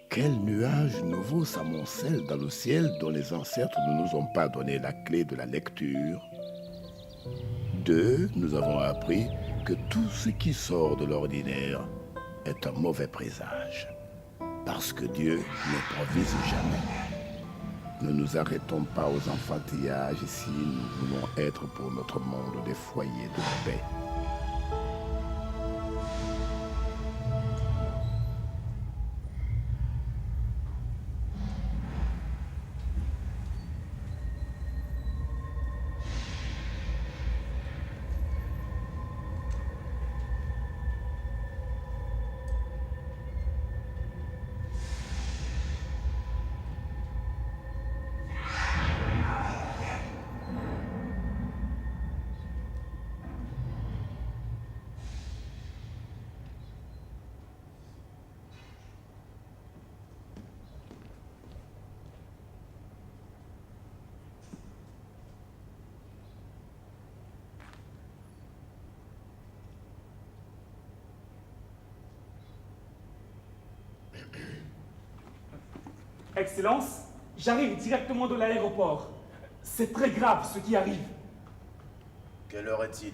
Quel nuage nouveau s'amoncelle dans le ciel dont les ancêtres ne nous ont pas donné la clé de la lecture. D'eux, nous avons appris que tout ce qui sort de l'ordinaire est un mauvais présage, parce que Dieu n'improvise jamais. Ne nous arrêtons pas aux enfantillages si nous voulons être pour notre monde des foyers de paix. Excellence, j'arrive directement de l'aéroport. C'est très grave ce qui arrive. Quelle heure est-il?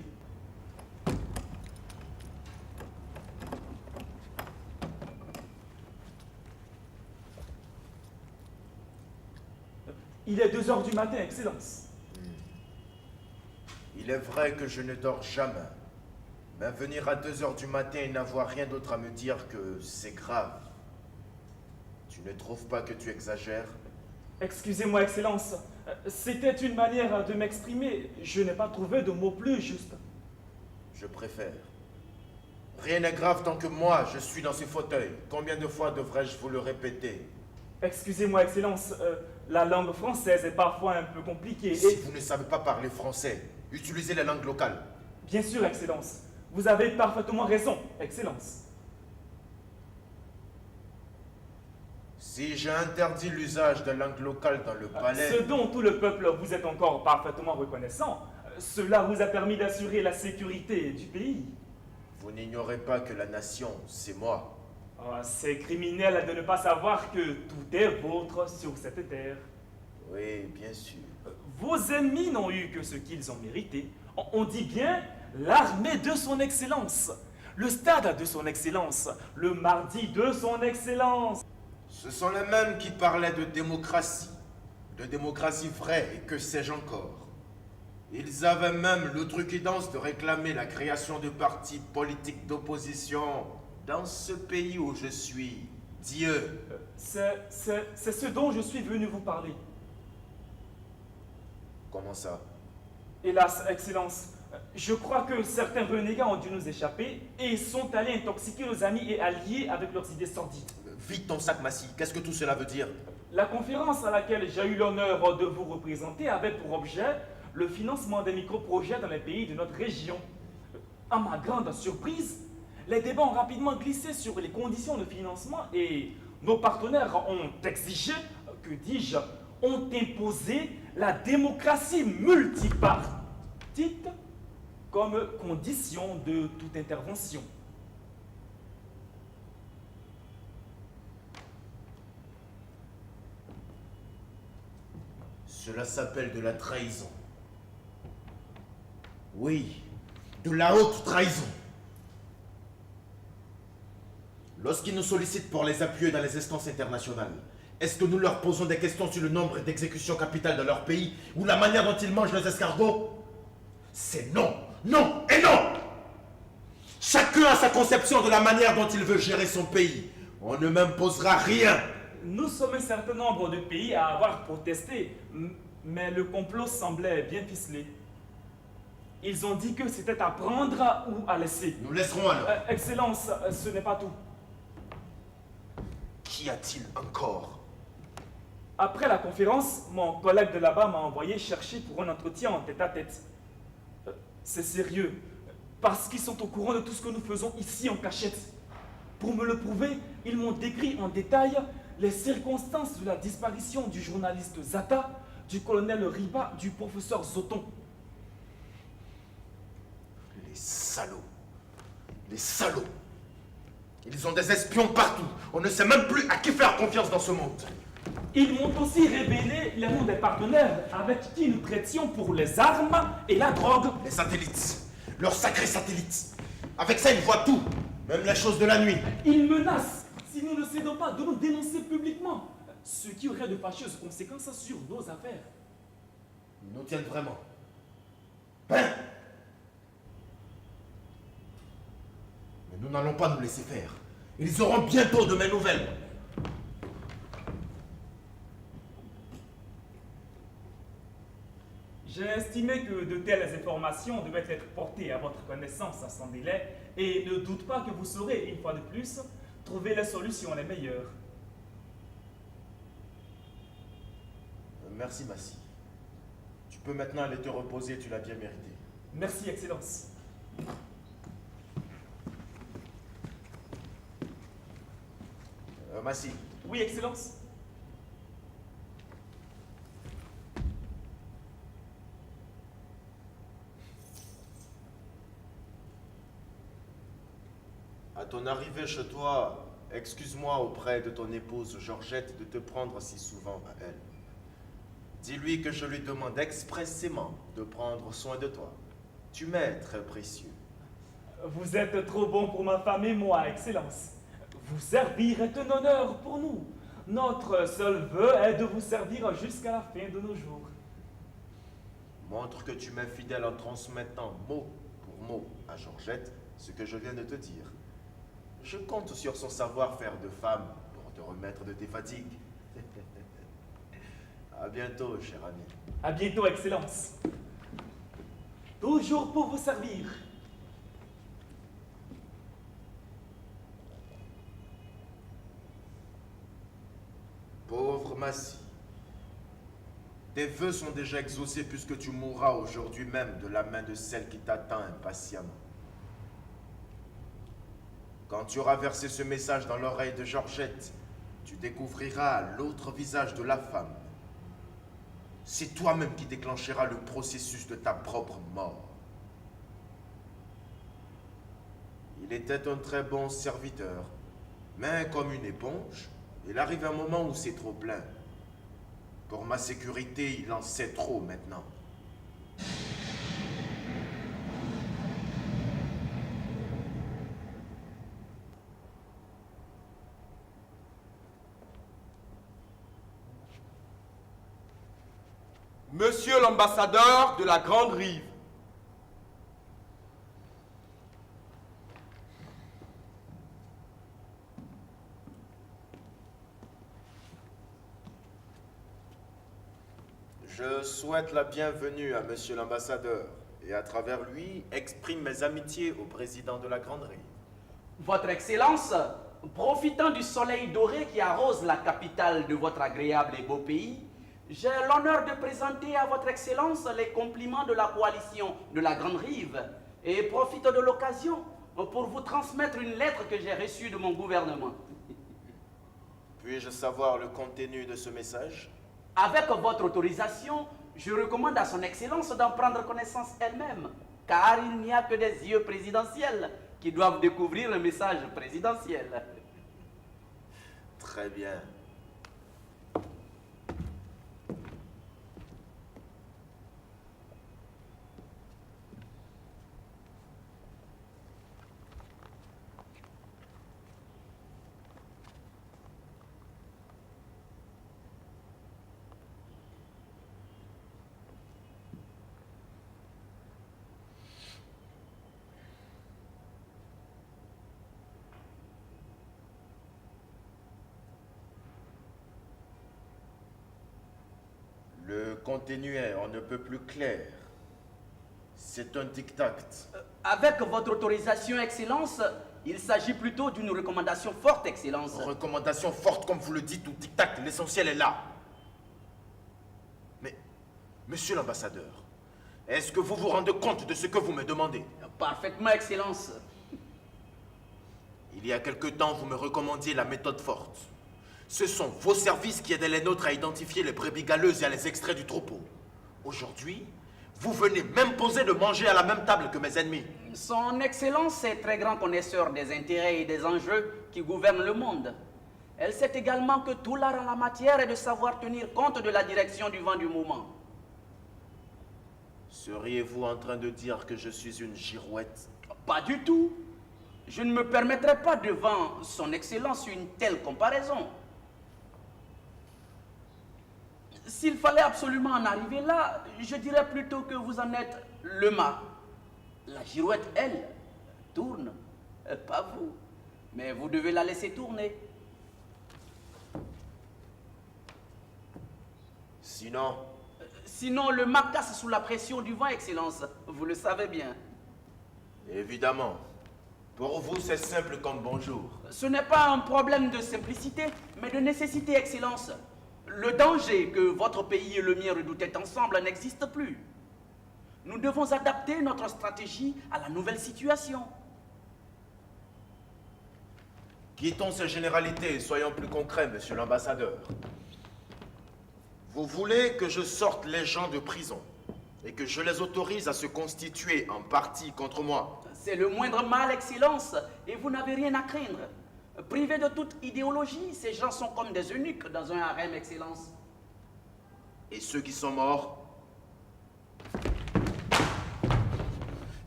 Il est 2 heures du matin, Excellence. Il est vrai que je ne dors jamais. Mais venir à 2 heures du matin et n'avoir rien d'autre à me dire que c'est grave. Tu ne trouves pas que tu exagères? Excusez-moi, Excellence. C'était une manière de m'exprimer. Je n'ai pas trouvé de mots plus justes. Je préfère. Rien n'est grave tant que moi, je suis dans ce fauteuil. Combien de fois devrais-je vous le répéter? Excusez-moi, Excellence. La langue française est parfois un peu compliquée. Si vous ne savez pas parler français, utilisez la langue locale. Bien sûr, Excellence. Vous avez parfaitement raison, Excellence. Si j'ai interdit l'usage de langue locale dans le palais... Ce dont tout le peuple vous est encore parfaitement reconnaissant, cela vous a permis d'assurer la sécurité du pays. Vous n'ignorez pas que la nation, c'est moi. C'est criminel de ne pas savoir que tout est vôtre sur cette terre. Oui, bien sûr. Vos ennemis n'ont eu que ce qu'ils ont mérité. On dit bien l'armée de son excellence, le stade de son excellence, le mardi de son excellence. Ce sont les mêmes qui parlaient de démocratie vraie et que sais-je encore. Ils avaient même l'outrecuidance de réclamer la création de partis politiques d'opposition dans ce pays où je suis. Dieu. C'est ce dont je suis venu vous parler. Comment ça? Hélas, Excellence, je crois que certains renégats ont dû nous échapper et sont allés intoxiquer nos amis et alliés avec leurs idées sordides. Vite ton sac, Massy. Qu'est-ce que tout cela veut dire? La conférence à laquelle j'ai eu l'honneur de vous représenter avait pour objet le financement des micro-projets dans les pays de notre région. À ma grande surprise, les débats ont rapidement glissé sur les conditions de financement et nos partenaires ont exigé, que dis-je, ont imposé la démocratie multipartite comme condition de toute intervention. Cela s'appelle de la trahison. Oui, de la haute trahison. Lorsqu'ils nous sollicitent pour les appuyer dans les instances internationales, est-ce que nous leur posons des questions sur le nombre d'exécutions capitales dans leur pays ou la manière dont ils mangent les escargots? C'est non, non et non! Chacun a sa conception de la manière dont il veut gérer son pays. On ne m'imposera rien. Nous sommes un certain nombre de pays à avoir protesté, mais le complot semblait bien ficelé. Ils ont dit que c'était à prendre ou à laisser. Nous laisserons alors. Excellence, ce n'est pas tout. Qu'y a-t-il encore? Après la conférence, mon collègue de là-bas m'a envoyé chercher pour un entretien en tête-à-tête. C'est sérieux, parce qu'ils sont au courant de tout ce que nous faisons ici en cachette. Pour me le prouver, ils m'ont décrit en détail les circonstances de la disparition du journaliste Zata, du colonel Riba, du professeur Zoton. Les salauds. Les salauds. Ils ont des espions partout. On ne sait même plus à qui faire confiance dans ce monde. Ils m'ont aussi révélé les noms des partenaires avec qui nous traitions pour les armes et la drogue. Les satellites. Leurs sacrés satellites. Avec ça, ils voient tout. Même les choses de la nuit. Ils menacent, si nous ne cédons pas, de nous dénoncer publiquement. Ce qui aurait de fâcheuses conséquences sur nos affaires. Ils nous tiennent vraiment. Hein? Mais nous n'allons pas nous laisser faire. Ils auront bientôt de mes nouvelles. J'ai estimé que de telles informations devaient être portées à votre connaissance sans délai et ne doute pas que vous saurez, une fois de plus, trouver les solutions les meilleures. Merci, Massy. Tu peux maintenant aller te reposer, tu l'as bien mérité. Merci, Excellence. Massy. Oui, Excellence. À ton arrivée chez toi, excuse-moi auprès de ton épouse Georgette de te prendre si souvent à elle. Dis-lui que je lui demande expressément de prendre soin de toi. Tu m'es très précieux. Vous êtes trop bon pour ma femme et moi, Excellence. Vous servir est un honneur pour nous. Notre seul vœu est de vous servir jusqu'à la fin de nos jours. Montre que tu m'es fidèle en transmettant mot pour mot à Georgette ce que je viens de te dire. Je compte sur son savoir-faire de femme pour te remettre de tes fatigues. À bientôt, cher ami. À bientôt, Excellence. Toujours pour vous servir. Pauvre Massy, tes vœux sont déjà exaucés puisque tu mourras aujourd'hui même de la main de celle qui t'attend impatiemment. Quand tu auras versé ce message dans l'oreille de Georgette, tu découvriras l'autre visage de la femme. C'est toi-même qui déclencheras le processus de ta propre mort. Il était un très bon serviteur, mais comme une éponge, il arrive un moment où c'est trop plein. Pour ma sécurité, il en sait trop maintenant. Monsieur l'ambassadeur de la Grande Rive. Je souhaite la bienvenue à Monsieur l'ambassadeur et à travers lui, exprime mes amitiés au président de la Grande Rive. Votre Excellence, profitant du soleil doré qui arrose la capitale de votre agréable et beau pays, j'ai l'honneur de présenter à votre Excellence les compliments de la coalition de la Grande Rive et profite de l'occasion pour vous transmettre une lettre que j'ai reçue de mon gouvernement. Puis-je savoir le contenu de ce message? Avec votre autorisation, je recommande à son Excellence d'en prendre connaissance elle-même, car il n'y a que des yeux présidentiels qui doivent découvrir le message présidentiel. Très bien. Le contenu est on ne peut plus clair. C'est un diktat. Avec votre autorisation, Excellence, il s'agit plutôt d'une recommandation forte, Excellence. Recommandation forte comme vous le dites ou diktat, l'essentiel est là. Mais, monsieur l'ambassadeur, est-ce que vous vous rendez compte de ce que vous me demandez? Parfaitement, Excellence. Il y a quelque temps, vous me recommandiez la méthode forte. Ce sont vos services qui aidaient les nôtres à identifier les brebis galeuses et à les extraire du troupeau. Aujourd'hui, Vous venez m'imposer de manger à la même table que mes ennemis. Son Excellence est très grand connaisseur des intérêts et des enjeux qui gouvernent le monde. Elle sait également que tout l'art en la matière est de savoir tenir compte de la direction du vent du moment. Seriez-vous en train de dire que je suis une girouette? Pas du tout. Je ne me permettrai pas devant son Excellence une telle comparaison. S'il fallait absolument en arriver là, je dirais plutôt que vous en êtes le mât. La girouette, elle, tourne. Pas vous. Mais vous devez la laisser tourner. Sinon, le mât casse sous la pression du vent, Excellence. Vous le savez bien. Évidemment. Pour vous, c'est simple comme bonjour. Ce n'est pas un problème de simplicité, mais de nécessité, Excellence. Le danger que votre pays et le mien redoutaient ensemble n'existe plus. Nous devons adapter notre stratégie à la nouvelle situation. Quittons ces généralités et soyons plus concrets, monsieur l'ambassadeur. Vous voulez que je sorte les gens de prison et que je les autorise à se constituer en partie contre moi? C'est le moindre mal, Excellence, et vous n'avez rien à craindre. Privés de toute idéologie, ces gens sont comme des eunuques dans un harem, Excellence. Et ceux qui sont morts?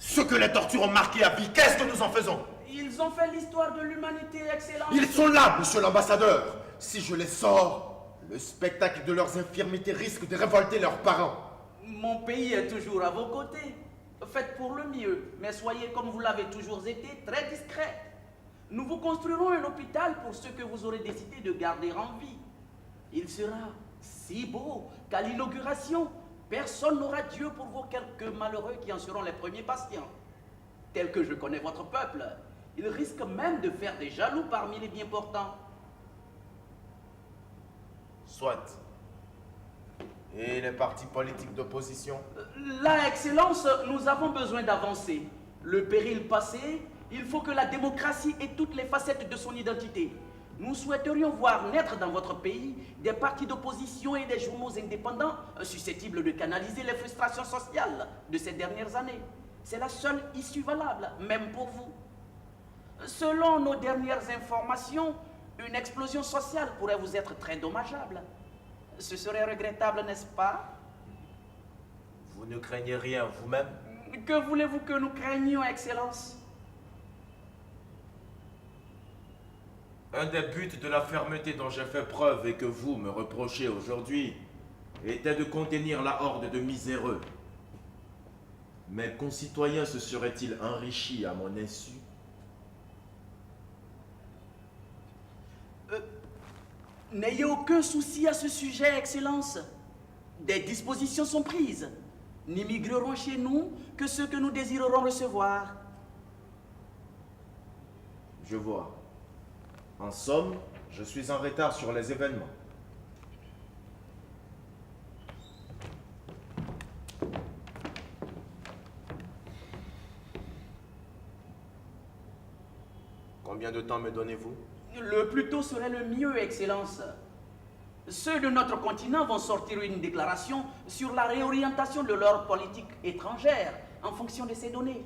Ceux que les tortures ont marqués à vie, qu'est-ce que nous en faisons? Ils ont fait l'histoire de l'humanité, Excellence. Ils sont là, monsieur l'ambassadeur. Si je les sors, le spectacle de leurs infirmités risque de révolter leurs parents. Mon pays est toujours à vos côtés. Faites pour le mieux, mais soyez comme vous l'avez toujours été, très discret. Nous vous construirons un hôpital pour ceux que vous aurez décidé de garder en vie. Il sera si beau qu'à l'inauguration, personne n'aura Dieu pour vos quelques malheureux qui en seront les premiers patients. Tel que je connais votre peuple, il risque même de faire des jaloux parmi les bien portants. Soit. Et les partis politiques d'opposition? Là, Excellence, nous avons besoin d'avancer. Le péril passé, il faut que la démocratie ait toutes les facettes de son identité. Nous souhaiterions voir naître dans votre pays des partis d'opposition et des journaux indépendants susceptibles de canaliser les frustrations sociales de ces dernières années. C'est la seule issue valable, même pour vous. Selon nos dernières informations, une explosion sociale pourrait vous être très dommageable. Ce serait regrettable, n'est-ce pas? Vous ne craignez rien vous-même? Que voulez-vous que nous craignions, Excellence? Un des buts de la fermeté dont j'ai fait preuve et que vous me reprochez aujourd'hui était de contenir la horde de miséreux. Mes concitoyens se seraient-ils enrichis à mon insu? N'ayez aucun souci à ce sujet, Excellence. Des dispositions sont prises. N'immigreront chez nous que ceux que nous désirerons recevoir. Je vois. En somme, je suis en retard sur les événements. Combien de temps me donnez-vous? Le plus tôt serait le mieux, Excellence. Ceux de notre continent vont sortir une déclaration sur la réorientation de leur politique étrangère en fonction de ces données.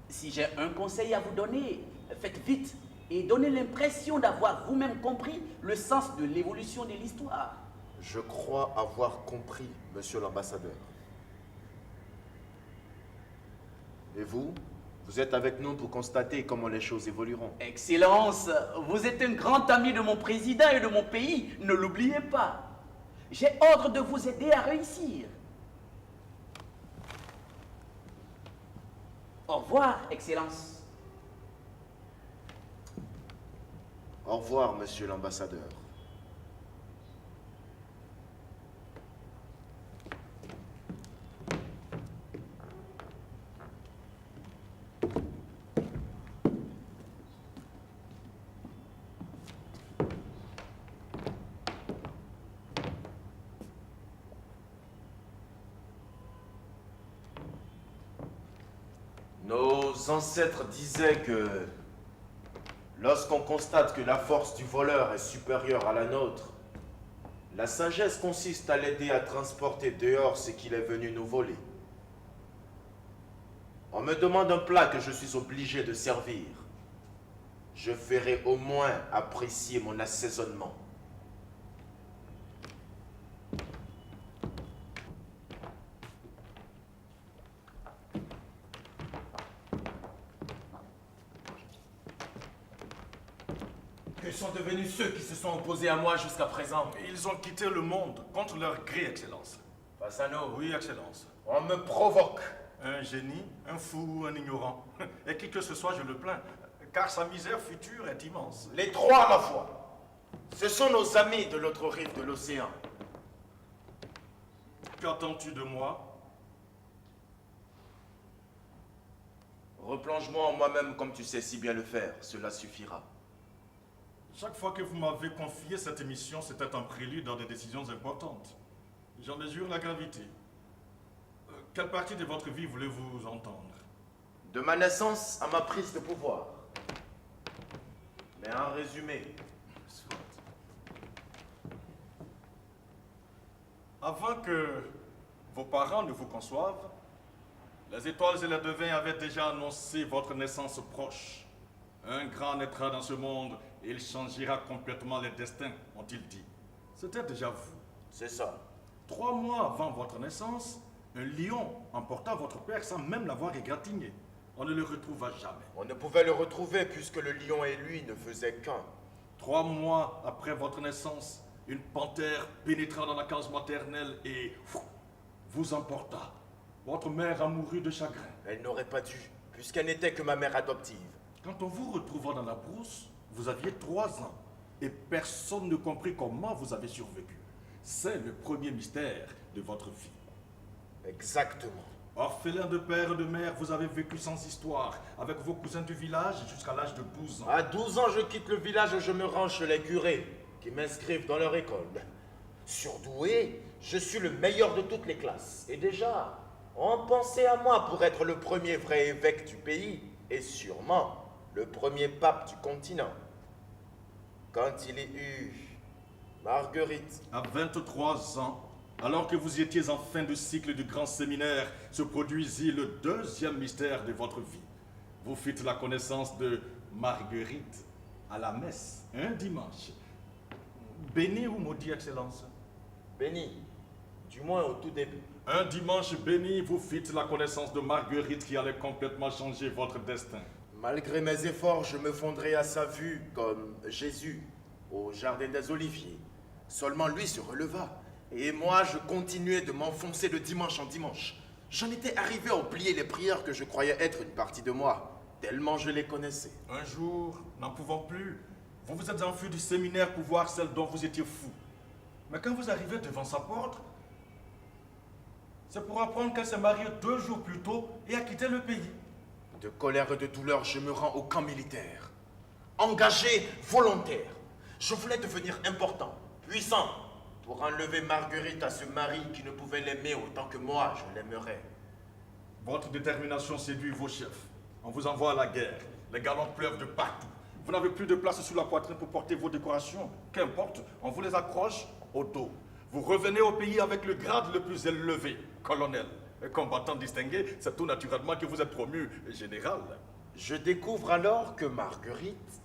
Si j'ai un conseil à vous donner, faites vite et donnez l'impression d'avoir vous-même compris le sens de l'évolution de l'histoire. Je crois avoir compris, monsieur l'ambassadeur. Et vous? Vous êtes avec nous pour constater comment les choses évolueront. Excellence, vous êtes un grand ami de mon président et de mon pays, ne l'oubliez pas. J'ai ordre de vous aider à réussir. Au revoir, Excellence. Au revoir, monsieur l'ambassadeur. Nos ancêtres disaient que lorsqu'on constate que la force du voleur est supérieure à la nôtre, la sagesse consiste à l'aider à transporter dehors ce qu'il est venu nous voler. On me demande un plat que je suis obligé de servir. Je ferai au moins apprécier mon assaisonnement. Que sont devenus ceux qui se sont opposés à moi jusqu'à présent? Ils ont quitté le monde contre leur gré, Excellence. Fasano, Oui, Excellence. on me provoque. Un génie, un fou, un ignorant. Et qui que ce soit, je le plains, car sa misère future est immense. Les trois à la fois. Ce sont nos amis de l'autre rive de l'océan. Qu'attends-tu de moi? Replonge-moi en moi-même comme tu sais si bien le faire, cela suffira. Chaque fois que vous m'avez confié cette mission, c'était un prélude dans des décisions importantes. J'en mesure la gravité. Quelle partie de votre vie voulez-vous entendre? De ma naissance à ma prise de pouvoir. Mais en résumé, Soit. Avant que vos parents ne vous conçoivent, les étoiles et les devins avaient déjà annoncé votre naissance proche. Un grand naîtra dans ce monde et il changera complètement les destins, ont-ils dit. C'était déjà vous. c'est ça. 3 mois avant votre naissance, un lion emporta votre père sans même l'avoir égratigné. On ne le retrouva jamais. On ne pouvait le retrouver puisque le lion et lui ne faisaient qu'un. 3 mois après votre naissance, une panthère pénétra dans la case maternelle et vous emporta. Votre mère a mouru de chagrin. Elle n'aurait pas dû, puisqu'elle n'était que ma mère adoptive. Quand on vous retrouva dans la brousse, vous aviez 3 ans et personne ne comprit comment vous avez survécu. C'est le premier mystère de votre vie. Exactement. Orphelin de père et de mère, vous avez vécu sans histoire, avec vos cousins du village jusqu'à l'âge de 12 ans. À 12 ans, je quitte le village et je me rends chez les curés, qui m'inscrivent dans leur école. Surdoué, je suis le meilleur de toutes les classes. Et déjà, on pensait à moi pour être le premier vrai évêque du pays, et sûrement le premier pape du continent. Quand il y eut Marguerite, À 23 ans, alors que vous étiez en fin de cycle du grand séminaire, se produisit le deuxième mystère de votre vie. Vous fîtes la connaissance de Marguerite à la messe, un dimanche. Béni ou maudit, Excellence? béni, du moins au tout début. Un dimanche béni, vous fîtes la connaissance de Marguerite qui allait complètement changer votre destin. Malgré mes efforts, je me fondrai à sa vue comme Jésus au jardin des Oliviers. Seulement lui se releva. Et moi, je continuais de m'enfoncer de dimanche en dimanche. J'en étais arrivé à oublier les prières que je croyais être une partie de moi, tellement je les connaissais. Un jour, n'en pouvant plus, vous vous êtes enfui du séminaire pour voir celle dont vous étiez fou. Mais quand vous arrivez devant sa porte, c'est pour apprendre qu'elle s'est mariée 2 jours plus tôt et a quitté le pays. De colère et de douleur, je me rends au camp militaire. Engagé, volontaire. Je voulais devenir important, puissant, pour enlever Marguerite à ce mari qui ne pouvait l'aimer autant que moi je l'aimerais. Votre détermination séduit vos chefs. On vous envoie à la guerre. Les galons pleuvent de partout. Vous n'avez plus de place sous la poitrine pour porter vos décorations. Qu'importe, on vous les accroche au dos. Vous revenez au pays avec le grade le plus élevé, colonel. Et combattant distingué, c'est tout naturellement que vous êtes promu général. Je découvre alors que Marguerite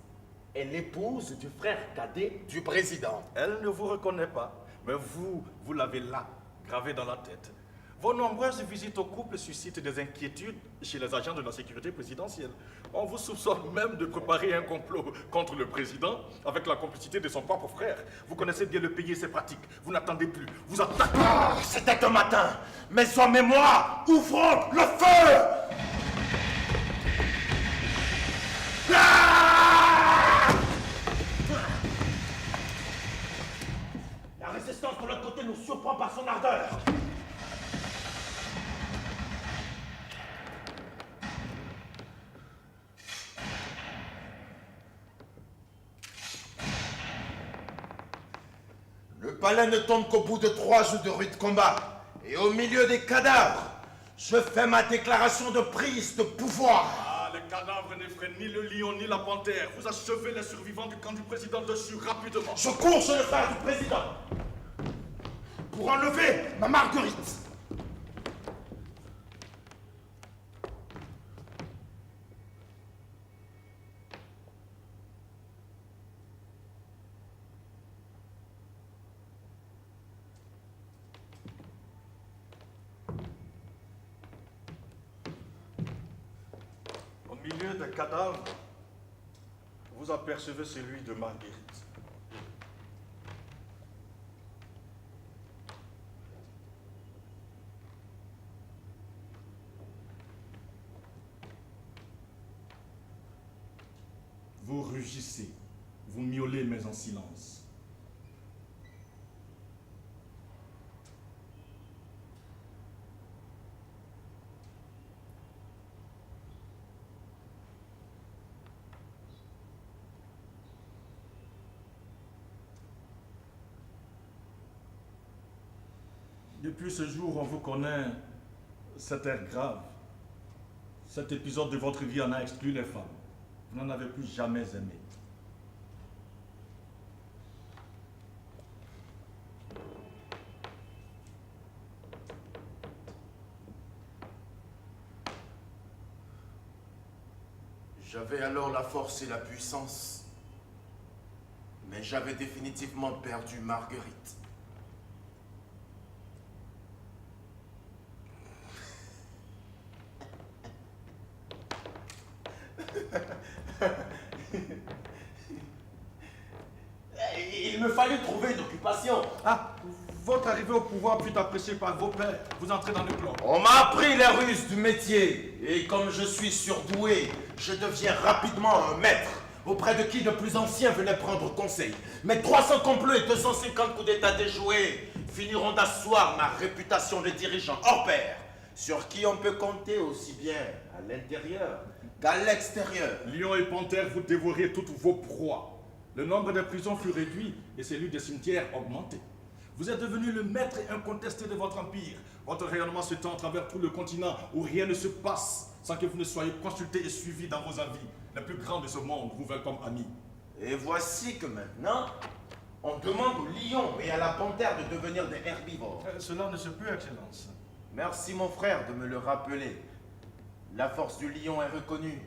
est l'épouse du frère cadet du président. Elle ne vous reconnaît pas, mais vous l'avez là, gravé dans la tête. Vos nombreuses visites au couple suscitent des inquiétudes chez les agents de la sécurité présidentielle. On vous soupçonne même de préparer un complot contre le président avec la complicité de son propre frère. Vous connaissez bien le pays et ses pratiques. Vous n'attendez plus. Vous attaquez. Ah, c'était un matin. Mes hommes et moi ouvrons le feu. La résistance de l'autre côté nous surprend par son ardeur. Le palais ne tombe qu'au bout de 3 jours de rude combat. Et au milieu des cadavres, je fais ma déclaration de prise de pouvoir. Ah, les cadavres n'effraient ni le lion ni la panthère. Vous achevez les survivants du camp du président dessus rapidement. Je cours chez le frère du président pour enlever ma Marguerite. des cadavres, vous apercevez celui de Marguerite. Vous rugissez, vous miaulez, mais en silence. Depuis ce jour, on vous connaît cet air grave. Cet épisode de votre vie en a exclu les femmes. Vous n'en avez plus jamais aimé. J'avais alors la force et la puissance, mais j'avais définitivement perdu Marguerite. Il me fallait trouver une occupation. Ah, votre arrivée au pouvoir fut appréciée par vos pères. Vous entrez dans le clan. On m'a appris les ruses du métier. Et comme je suis surdoué, je deviens rapidement un maître, auprès de qui de plus anciens venaient prendre conseil. Mais 300 complots et 250 coups d'état déjoués finiront d'asseoir ma réputation de dirigeant hors pair, sur qui on peut compter aussi bien à l'intérieur qu'à l'extérieur. Lions et panthères, vous dévorez toutes vos proies. Le nombre des prisons fut réduit et celui des cimetières augmenté. Vous êtes devenu le maître incontesté de votre empire. Votre rayonnement s'étend à travers tout le continent où rien ne se passe sans que vous ne soyez consulté et suivi dans vos avis. Les plus grands de ce monde vous veulent comme amis. Et voici que maintenant, on demande aux lions et à la panthère de devenir des herbivores. Cela ne se peut, Excellence. Merci mon frère de me le rappeler. La force du lion est reconnue,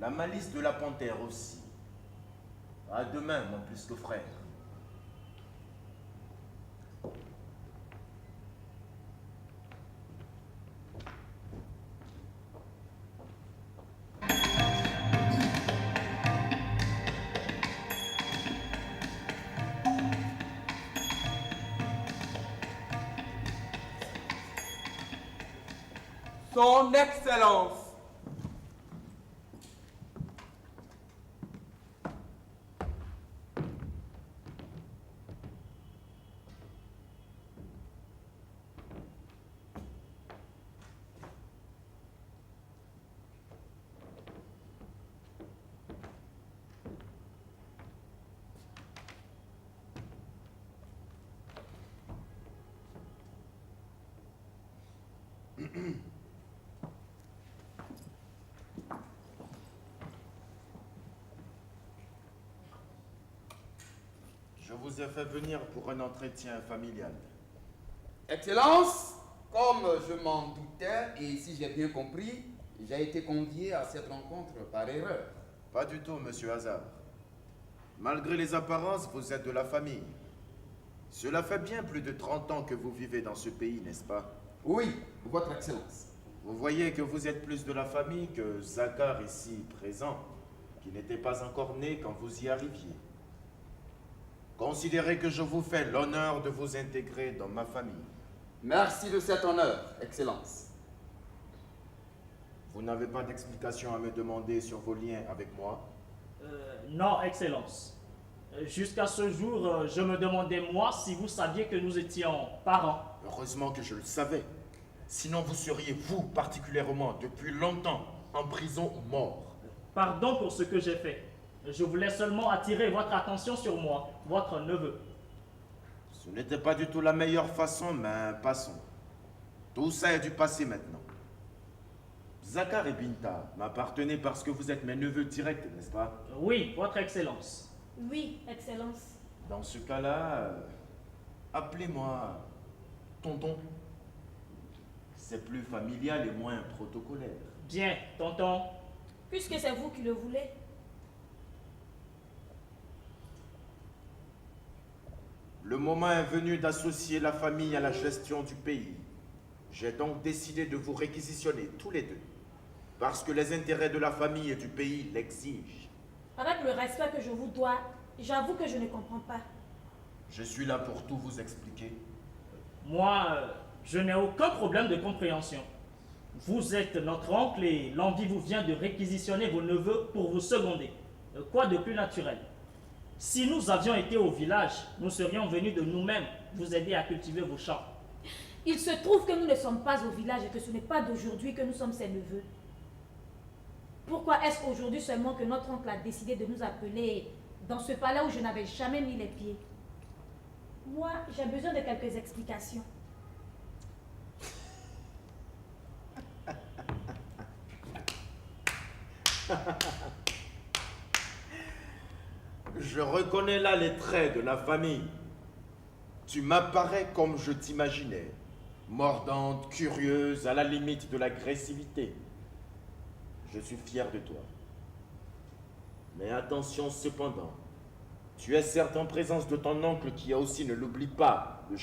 la malice de la panthère aussi. À demain, mon plus que frère. Son Excellence. Je vous ai fait venir pour un entretien familial. Excellence, comme je m'en doutais, et si j'ai bien compris, j'ai été convié à cette rencontre par erreur. Pas du tout, monsieur Hazard. Malgré les apparences, vous êtes de la famille. Cela fait bien plus de 30 ans que vous vivez dans ce pays, n'est-ce pas? Oui, votre Excellence. Vous voyez que vous êtes plus de la famille que Zakar ici présent, qui n'était pas encore né quand vous y arriviez. Considérez que je vous fais l'honneur de vous intégrer dans ma famille. Merci de cet honneur, Excellence. Vous n'avez pas d'explication à me demander sur vos liens avec moi? Non, Excellence. Jusqu'à ce jour, je me demandais, moi, si vous saviez que nous étions parents. Heureusement que je le savais. Sinon, vous seriez, vous, particulièrement, depuis longtemps, en prison ou mort. Pardon pour ce que j'ai fait. Je voulais seulement attirer votre attention sur moi, votre neveu. Ce n'était pas du tout la meilleure façon, mais passons. Tout ça est du passé maintenant. Zakar et Binta m'appartenaient parce que vous êtes mes neveux directs, n'est-ce pas? Oui, votre Excellence. Oui, Excellence. Dans ce cas-là, appelez-moi tonton. C'est plus familial et moins protocolaire. Bien, tonton. Puisque c'est vous qui le voulez. Le moment est venu d'associer la famille à la gestion du pays. J'ai donc décidé de vous réquisitionner tous les deux. Parce que les intérêts de la famille et du pays l'exigent. Avec le respect que je vous dois, j'avoue que je ne comprends pas. Je suis là pour tout vous expliquer. Moi, je n'ai aucun problème de compréhension. Vous êtes notre oncle et l'envie vous vient de réquisitionner vos neveux pour vous seconder. Quoi de plus naturel? Si nous avions été au village, nous serions venus de nous-mêmes vous aider à cultiver vos champs. Il se trouve que nous ne sommes pas au village et que ce n'est pas d'aujourd'hui que nous sommes ses neveux. Pourquoi est-ce qu'aujourd'hui seulement que notre oncle a décidé de nous appeler dans ce palais où je n'avais jamais mis les pieds? Moi, j'ai besoin de quelques explications. Je reconnais là les traits de la famille. Tu m'apparais comme je t'imaginais, mordante, curieuse, à la limite de l'agressivité. Je suis fier de toi. Mais attention cependant, tu es certes en présence de ton oncle qui a aussi, ne l'oublie pas, le